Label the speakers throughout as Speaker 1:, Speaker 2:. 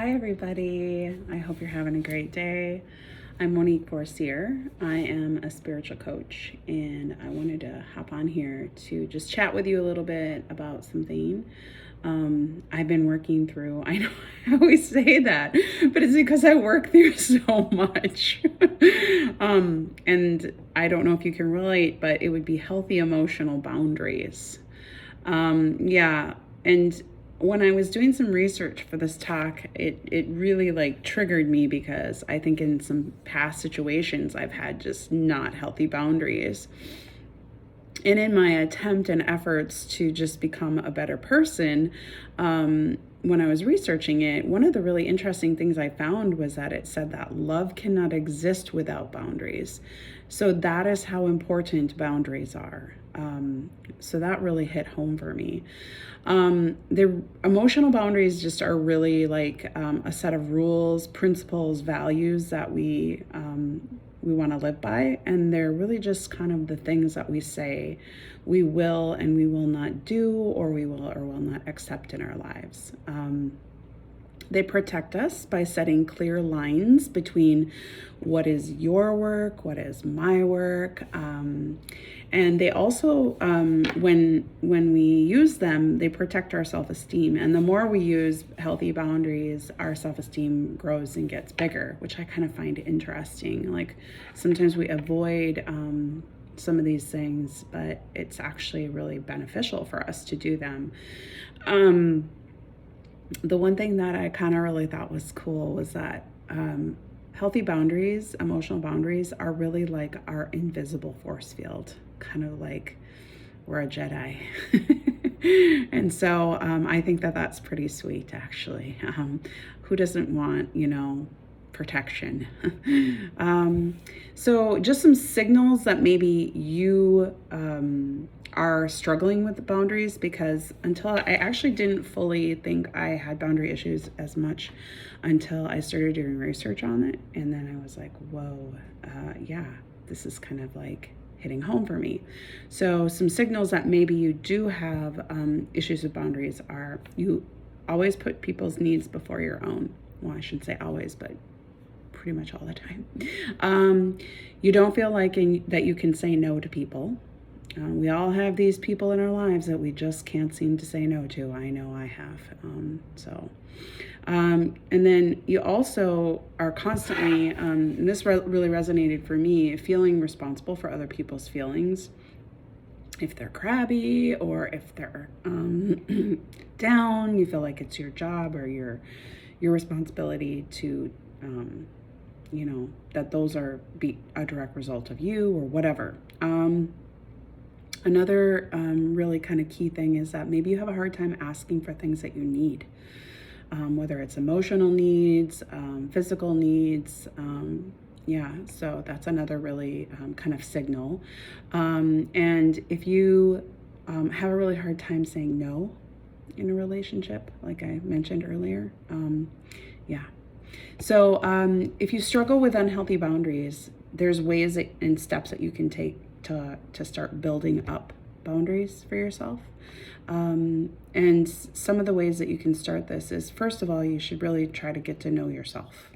Speaker 1: Hi, everybody. I hope you're having a great day. I'm Monique Forcier. I am a spiritual coach, and I wanted to hop on here to just chat with you a little bit about something I've been working through. I know I always say that, but it's because I work through so much. And I don't know if you can relate, but it would be healthy emotional boundaries. Yeah, and when I was doing some research for this talk, it really like triggered me because I think in some past situations I've had just not healthy boundaries. And in my attempt and efforts to just become a better person, when I was researching it, one of the really interesting things I found was that it said that love cannot exist without boundaries. So that is how important boundaries are. So that really hit home for me. The emotional boundaries just are really like a set of rules, principles, values that we want to live by, and they're really just kind of the things that we say we will and we will not do, or we will or will not accept in our lives. They protect us by setting clear lines between what is your work, what is my work, and they also, when we use them, they protect our self-esteem. And the more we use healthy boundaries, our self-esteem grows and gets bigger, which I kind of find interesting. Like sometimes we avoid some of these things, but it's actually really beneficial for us to do them. The one thing that I kind of really thought was cool was that healthy boundaries, emotional boundaries, are really like our invisible force field, kind of like we're a Jedi. And so I think that that's pretty sweet, actually. Who doesn't want, protection? So just some signals that maybe you are struggling with the boundaries, because until I actually didn't fully think I had boundary issues as much until I started doing research on it. And then I was like, whoa, yeah, this is kind of like hitting home for me. So some signals that maybe you do have issues with boundaries are you always put people's needs before your own. Well, I shouldn't say always, but pretty much all the time. You don't feel like that you can say no to people. We all have these people in our lives that we just can't seem to say no to. I know I have. And then you also are constantly, and this really resonated for me, feeling responsible for other people's feelings. If they're crabby or if they're down, you feel like it's your job or your responsibility to, that those are a direct result of you or whatever. Another really kind of key thing is that maybe you have a hard time asking for things that you need, whether it's emotional needs, physical needs. So that's another really kind of signal. And if you have a really hard time saying no in a relationship, like I mentioned earlier, So if you struggle with unhealthy boundaries, there's ways and steps that you can take to start building up boundaries for yourself. And some of the ways that you can start this is, first of all, you should really try to get to know yourself.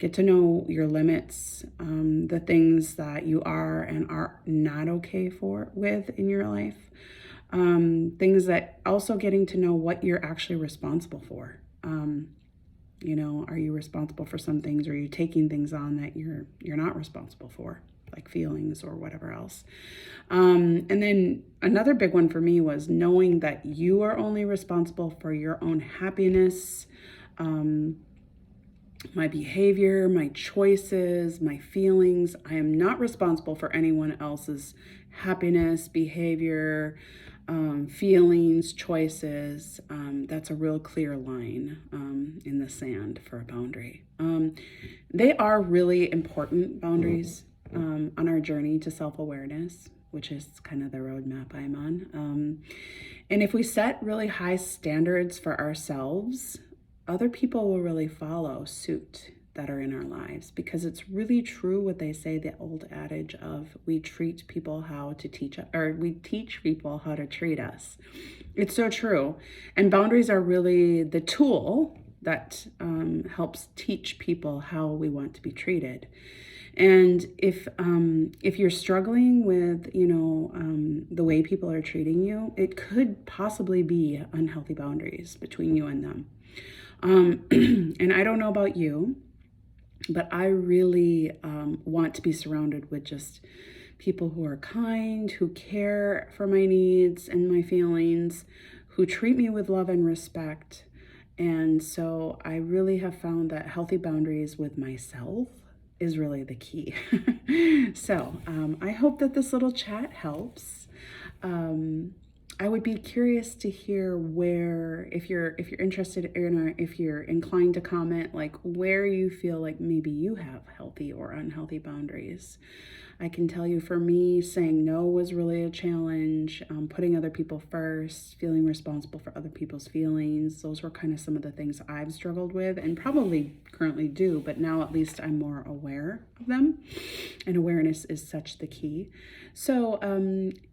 Speaker 1: Get to know your limits, the things that you are and are not okay with in your life. Things that also getting to know what you're actually responsible for. Are you responsible for some things? Or are you taking things on that you're not responsible for, like feelings or whatever else? And then another big one for me was knowing that you are only responsible for your own happiness, my behavior, my choices, my feelings. I am not responsible for anyone else's happiness, behavior, feelings, choices. That's a real clear line in the sand for a boundary. They are really important boundaries on our journey to self-awareness, which is kind of the roadmap I'm on. And if we set really high standards for ourselves, other people will really follow suit that are in our lives, because it's really true what they say, the old adage of we teach people how to treat us. It's so true. And boundaries are really the tool that helps teach people how we want to be treated. And if you're struggling with, the way people are treating you, it could possibly be unhealthy boundaries between you and them. And I don't know about you, but I really want to be surrounded with just people who are kind, who care for my needs and my feelings, who treat me with love and respect. And so I really have found that healthy boundaries with myself is really the key. So I hope that this little chat helps. I would be curious to hear where, if you're interested in, or if you're inclined to comment, like where you feel like maybe you have healthy or unhealthy boundaries. I can tell you, for me, saying no was really a challenge. Putting other people first, feeling responsible for other people's feelings. Those were kind of some of the things I've struggled with, and probably currently do, but now at least I'm more aware of them. And awareness is such the key. So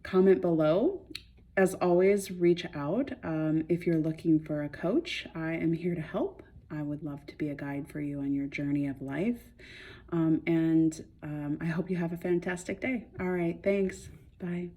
Speaker 1: comment below. As always, reach out. If you're looking for a coach, I am here to help. I would love to be a guide for you on your journey of life. And I hope you have a fantastic day. All right, thanks. Bye.